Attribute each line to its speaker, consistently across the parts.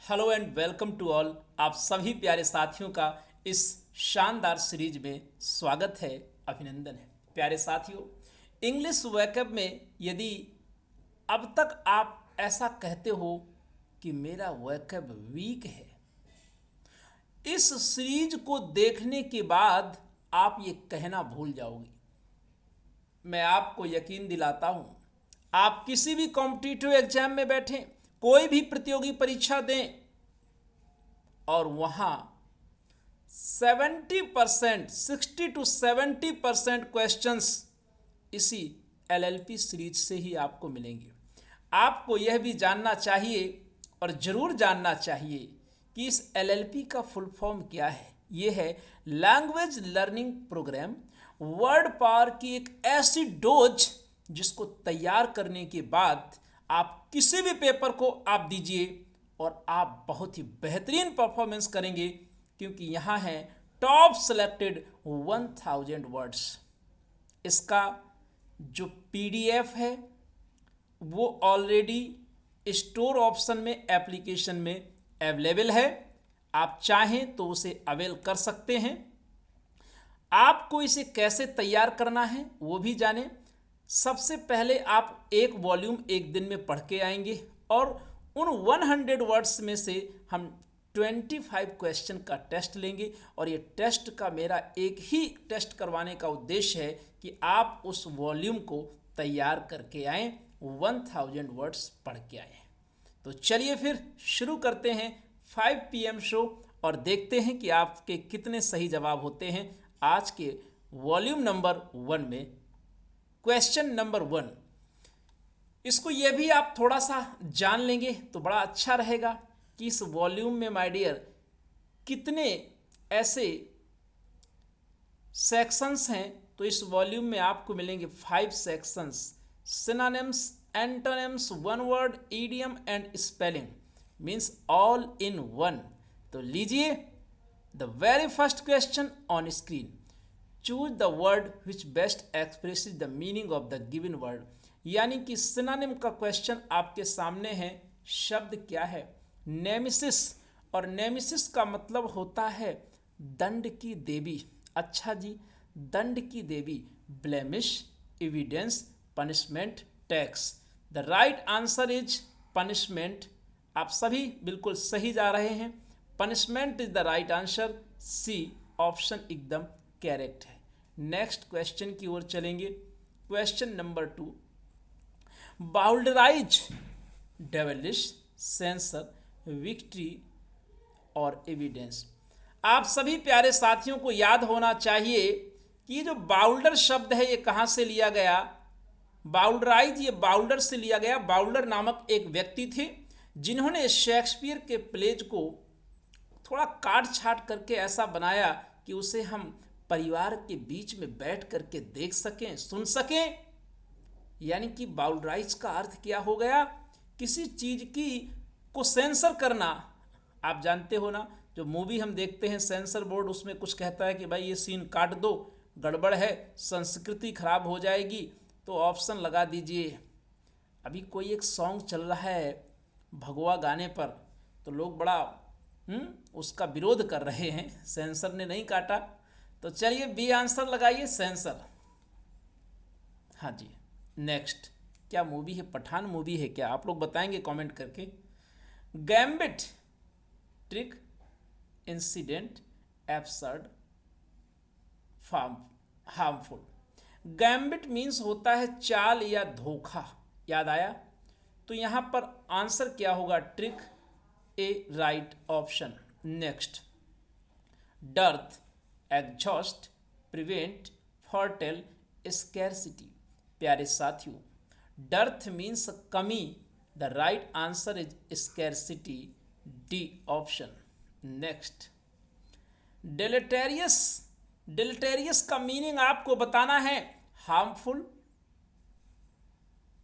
Speaker 1: Hello and welcome to all. आप सभी प्यारे साथियों का इस शानदार सीरीज में स्वागत है, अभिनंदन है। प्यारे साथियों, इंग्लिश वोकैब में यदि अब तक आप ऐसा कहते हो कि मेरा वोकैब वीक है, इस सीरीज को देखने के बाद आप ये कहना भूल जाओगे। मैं आपको यकीन दिलाता हूँ, आप किसी भी कॉम्पिटिटिव एग्जाम में बैठें, कोई भी प्रतियोगी परीक्षा दें और वहाँ 70% 60 to 70% क्वेश्चंस इसी एलएलपी सीरीज से ही आपको मिलेंगे। आपको यह भी जानना चाहिए और ज़रूर जानना चाहिए कि इस एलएलपी का फुल फॉर्म क्या है। ये है language learning programme, word power की एक ऐसी डोज जिसको तैयार करने के बाद आप किसी भी पेपर को आप दीजिए और आप बहुत ही बेहतरीन परफॉर्मेंस करेंगे, क्योंकि यहाँ है टॉप सेलेक्टेड 1000 वर्ड्स। इसका जो पीडीएफ है वो ऑलरेडी स्टोर ऑप्शन में एप्लीकेशन में अवेलेबल है। आप चाहें तो उसे अवेल कर सकते हैं। आपको इसे कैसे तैयार करना है वो भी जानें। सबसे पहले आप एक वॉल्यूम एक दिन में पढ़ के आएंगे और उन 100 वर्ड्स में से हम 25 क्वेश्चन का टेस्ट लेंगे। और ये टेस्ट का मेरा एक ही टेस्ट करवाने का उद्देश्य है कि आप उस वॉल्यूम को तैयार करके आएँ, 1000 वर्ड्स पढ़ के आएँ। तो चलिए फिर शुरू करते हैं 5 PM शो और देखते हैं कि आपके कितने सही जवाब होते हैं आज के वॉल्यूम नंबर 1 में। क्वेश्चन नंबर 1, इसको ये भी आप थोड़ा सा जान लेंगे तो बड़ा अच्छा रहेगा कि इस वॉल्यूम में माय डियर कितने ऐसे सेक्शंस हैं। तो इस वॉल्यूम में आपको मिलेंगे 5 sections: synonyms, antonyms, one word, idiom and spelling, means all in one. तो लीजिए the very first question on screen. Choose the word which best express the meaning of the given word. यानी कि synonym का question आपके सामने है। शब्द क्या है? नेमिसिस। और नेमिसिस का मतलब होता है दंड की देवी। अच्छा जी, दंड की देवी, blemish, evidence, punishment, tax. The right answer is punishment. आप सभी बिल्कुल सही जा रहे हैं। Punishment is the right answer. C option एकदम करेक्ट है। नेक्स्ट क्वेश्चन की ओर चलेंगे। Question number 2, bowdlerise, devilish, censor, victory और एविडेंस। आप सभी प्यारे साथियों को याद होना चाहिए कि ये जो बाउल्डर शब्द है ये कहाँ से लिया गया। बाउल्डराइज ये बाउल्डर से लिया गया। बाउल्डर नामक एक व्यक्ति थे जिन्होंने शेक्सपियर के प्लेज को थोड़ा काट छाट करके ऐसा बनाया कि उसे हम परिवार के बीच में बैठ करके देख सकें, सुन सकें। यानी कि बाउल्डराइज का अर्थ क्या हो गया? किसी चीज़ की को सेंसर करना। आप जानते हो ना, जो मूवी हम देखते हैं सेंसर बोर्ड, उसमें कुछ कहता है कि भाई ये सीन काट दो, गड़बड़ है, संस्कृति खराब हो जाएगी, तो ऑप्शन लगा दीजिए। अभी कोई एक सॉन्ग चल रहा है भगवा गाने पर, तो लोग बड़ा उसका विरोध कर रहे हैं, सेंसर ने नहीं काटा। तो चलिए बी आंसर लगाइए, सेंसर। हाँ जी। नेक्स्ट, क्या मूवी है? पठान मूवी है क्या? आप लोग बताएंगे कमेंट करके। Gambit, trick, incident, absurd, harmful. Gambit means होता है चाल या धोखा। याद आया? तो यहाँ पर आंसर क्या होगा? Trick, A right option. Next, dearth, exhaust, prevent, foretell, scarcity. प्यारे साथियों, डर्थ मीन्स कमी। The right answer is scarcity, D option. Next, deleterious. Deleterious का मीनिंग आपको बताना है। हार्मफुल,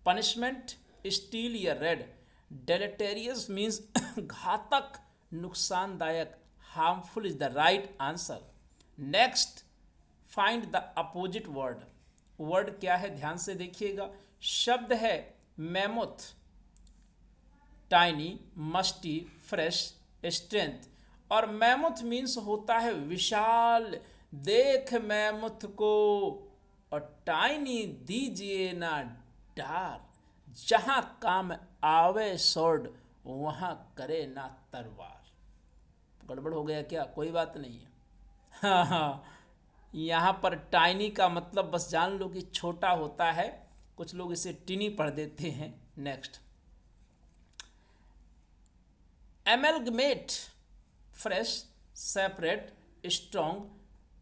Speaker 1: पनिशमेंट, स्टील या रेड। डेलेटेरियस मीन्स घातक, नुकसानदायक। Harmful is the right answer. Next, find the opposite word. Word क्या है? ध्यान से देखिएगा। शब्द है mammoth. Tiny, musty, fresh, strength. और मैमुथ मीन्स होता है विशाल, देख मैमुथ को। और टाइनी दीजिए ना डार, जहाँ काम आवे स्वॉर्ड वहाँ करे ना तलवार। गड़बड़ हो गया क्या? कोई बात नहीं है। हाँ हाँ, यहाँ पर टाइनी का मतलब बस जान लो कि छोटा होता है, कुछ लोग इसे टिनी पढ़ देते हैं। Next, amalgamate, fresh, separate, strong,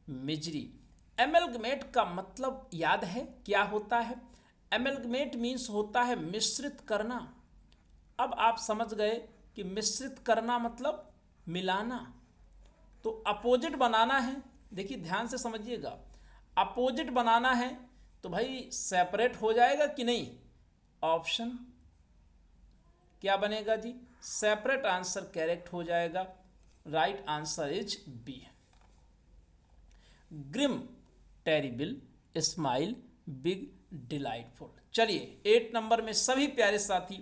Speaker 1: misery. Amalgamate का मतलब याद है क्या होता है? एमेलगमेट मीन्स होता है मिश्रित करना। अब आप समझ गए कि मिश्रित करना मतलब मिलाना। तो अपोजिट बनाना है, देखिए ध्यान से समझिएगा, अपोजिट बनाना है तो भाई सेपरेट हो जाएगा कि नहीं? ऑप्शन क्या बनेगा जी? सेपरेट आंसर करेक्ट हो जाएगा। Right answer is B. Grim, terrible, smile, big, delightful. चलिए 8 नंबर में सभी प्यारे साथी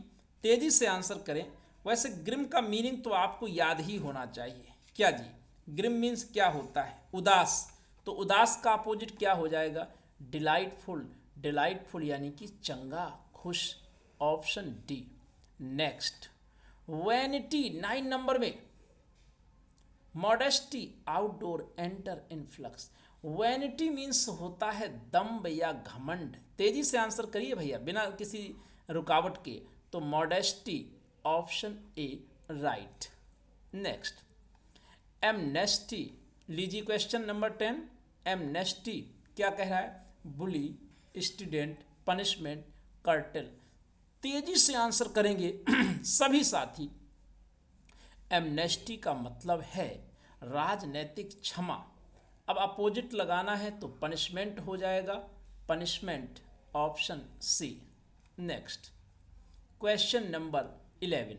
Speaker 1: तेजी से आंसर करें। वैसे ग्रिम का मीनिंग तो आपको याद ही होना चाहिए। क्या जी? ग्रिम मीन्स क्या होता है? उदास। तो उदास का अपोजिट क्या हो जाएगा? डिलाइटफुल। डिलाइटफुल यानी कि चंगा, खुश। Option D. Next, vanity 9 number में, modesty, outdoor, enter, influx. Vanity means होता है दम्भ या घमंड। तेजी से आंसर करिए भैया बिना किसी रुकावट के। तो modesty, option A right. Next, amnesty, लीजिए क्वेश्चन नंबर 10। एमनेस्टी क्या कह रहा है? बुली, स्टूडेंट, पनिशमेंट, कर्टल। तेजी से आंसर करेंगे सभी साथी। एमनेस्टी का मतलब है राजनैतिक क्षमा। अब अपोजिट लगाना है तो पनिशमेंट हो जाएगा। Punishment, option C. Next, question number 11।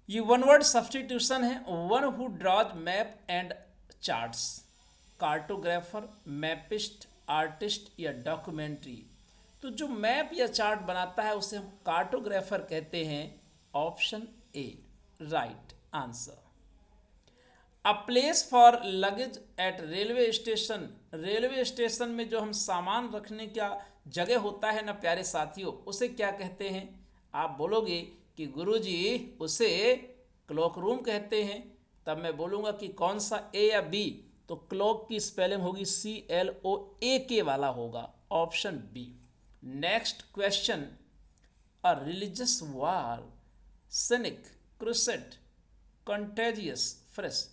Speaker 1: ये वन वर्ड सब्स्टिट्यूशन है। One who draws map and charts, cartographer, mappist, artist या डॉक्यूमेंट्री। तो जो मैप या चार्ट बनाता है उसे हम कार्टोग्राफर कहते हैं। Option A right answer. A place for luggage eight railway station, railway station में जो हम सामान रखने का जगह होता है ना प्यारे साथियों, उसे क्या कहते हैं? आप बोलोगे कि गुरुजी उसे क्लॉक रूम कहते हैं। तब मैं बोलूँगा कि कौन सा, ए या बी? तो क्लॉक की स्पेलिंग होगी CLOAK वाला होगा। Option B. Next question, a religious war, सैनिक, क्रूसेड, कंटेजियस, फ्रेश।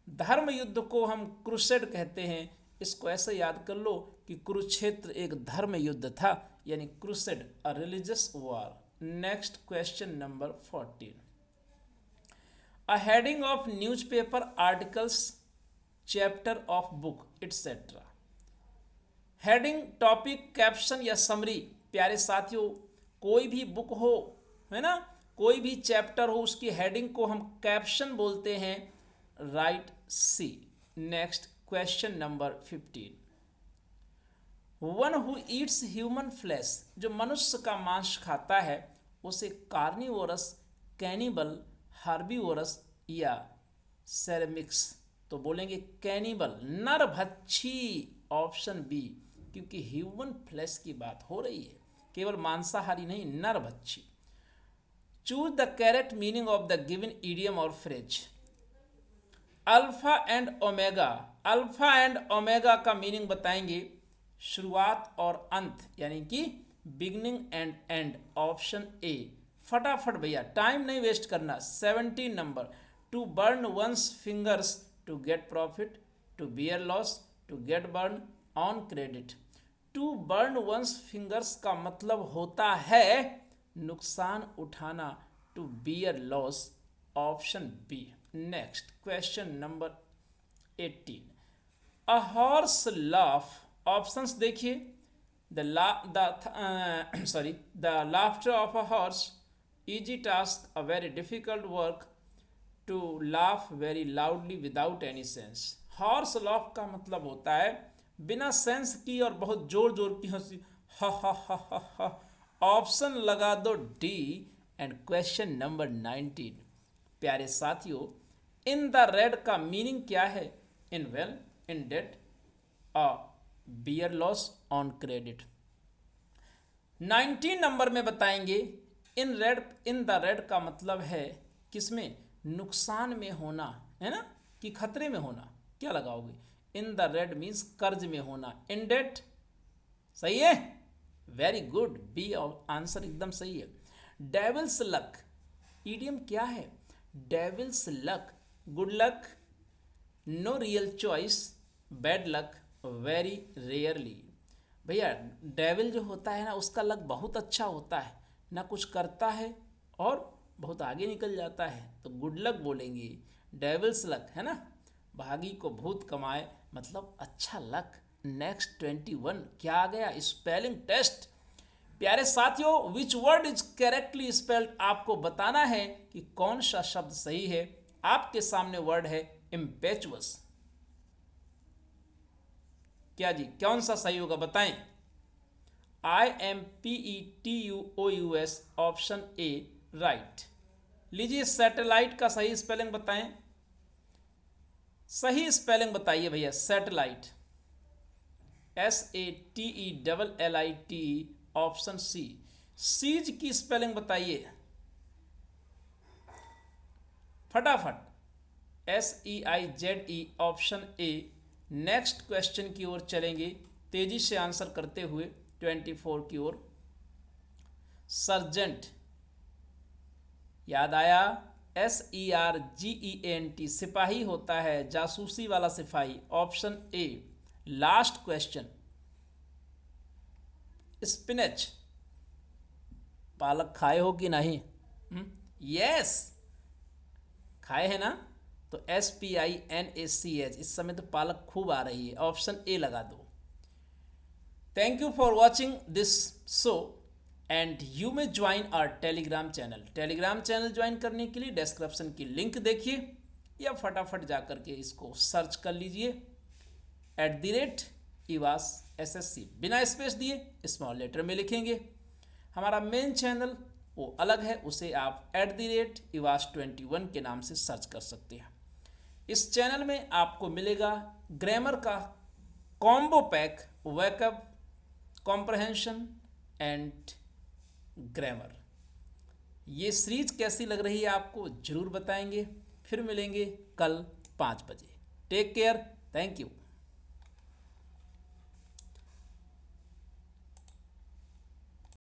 Speaker 1: धर्म युद्ध को हम क्रूसेड कहते हैं। इसको ऐसे याद कर लो कि कुरुक्षेत्र एक धर्म युद्ध था, यानी crusade, a religious war. Next question number 14। A heading of newspaper articles, chapter of book, etcetera. Heading, topic, caption या समरी। प्यारे साथियों, कोई भी बुक हो, है ना, कोई भी चैप्टर हो, उसकी हेडिंग को हम कैप्शन बोलते हैं। Right C. Next question number 15। One who eats human flesh, जो मनुष्य का मांस खाता है उसे कार्निवोरस, कैनिबल, हार्बीवोरस या सेरेमिक्स। तो बोलेंगे कैनिबल, नरभक्षी। ऑप्शन बी, क्योंकि ह्यूमन फ्लैश की बात हो रही है, केवल मांसाहारी नहीं, नरभक्षी। Choose the correct meaning of the given idiom और phrase. Alpha and omega, alpha and omega का मीनिंग बताएंगे शुरुआत और अंत, यानी कि beginning and end. Option A. फटाफट भैया, टाइम नहीं वेस्ट करना। 17 number, to burn one's fingers to get profit, to bear loss, to get burn on credit. To burn one's fingers का मतलब होता है नुकसान उठाना, to bear loss. Option B. Next question number 18। A horse laugh. Options देखिए, the laughter of a horse, easy task, a very difficult work, to laugh very loudly without any sense. Horse laugh का मतलब होता है बिना sense की और बहुत जोर जोर की हंसी, हा हा हा हा हा। ऑप्शन लगा दो डी एंड क्वेश्चन नंबर 19। प्यारे साथियों, इन द रेड का मीनिंग क्या है? In well, in debt, a bear loss, on credit. 19 number में बताएंगे in red, in the red का मतलब है किसमें? नुकसान में होना, है ना, कि खतरे में होना। क्या लगाओगे? इन द रेड मीन्स कर्ज में होना। इन डेट सही है, वेरी गुड, बी आंसर एकदम सही है। डेविल्स लक ईडियम क्या है? Devil's luck, good luck, no real choice, bad luck, very rarely. भैया डेविल जो होता है ना, उसका लक बहुत अच्छा होता है, ना कुछ करता है और बहुत आगे निकल जाता है, तो गुड लक बोलेंगे। डेविल्स लक है ना, भागी को भूत कमाए, मतलब अच्छा लक। नेक्स्ट 21 क्या आ गया? Spelling test. प्यारे साथियों, which word is correctly spelled, आपको बताना है कि कौन सा शब्द सही है। आपके सामने वर्ड है इम्पेचुअस। क्या जी, कौन सा सही होगा बताएं? IMPETUOUS, option A right. लीजिए सैटेलाइट का सही स्पेलिंग बताएं। सही स्पेलिंग बताइए भैया, satellite, SATELLITE, option C. Seize की स्पेलिंग बताइए फटाफट, SEIZE, option A. Next question की ओर चलेंगे तेजी से आंसर करते हुए 24 की ओर। सर्जेंट याद आया? SERGENT, सिपाही होता है, जासूसी वाला सिपाही, option A. Last question, spinach, पालक खाए हो कि नहीं? यस, खाए हैं ना, तो SPINACH, इस समय तो पालक खूब आ रही है, ऑप्शन ए लगा दो। Thank you for watching this show and you may join our Telegram channel. Telegram channel ज्वाइन करने के लिए डिस्क्रिप्शन की लिंक देखिए या फटाफट जा करके इसको सर्च कर लीजिए, @IVAS SSC, बिना स्पेस दिए स्मॉल लेटर में लिखेंगे। हमारा मेन चैनल वो अलग है, उसे आप @IVAS21 के नाम से सर्च कर सकते हैं। इस चैनल में आपको मिलेगा ग्रामर का combo pack, wake up, comprehension and grammar. ये सीरीज कैसी लग रही है आपको ज़रूर बताएंगे। फिर मिलेंगे कल 5 बजे। Take care, thank you.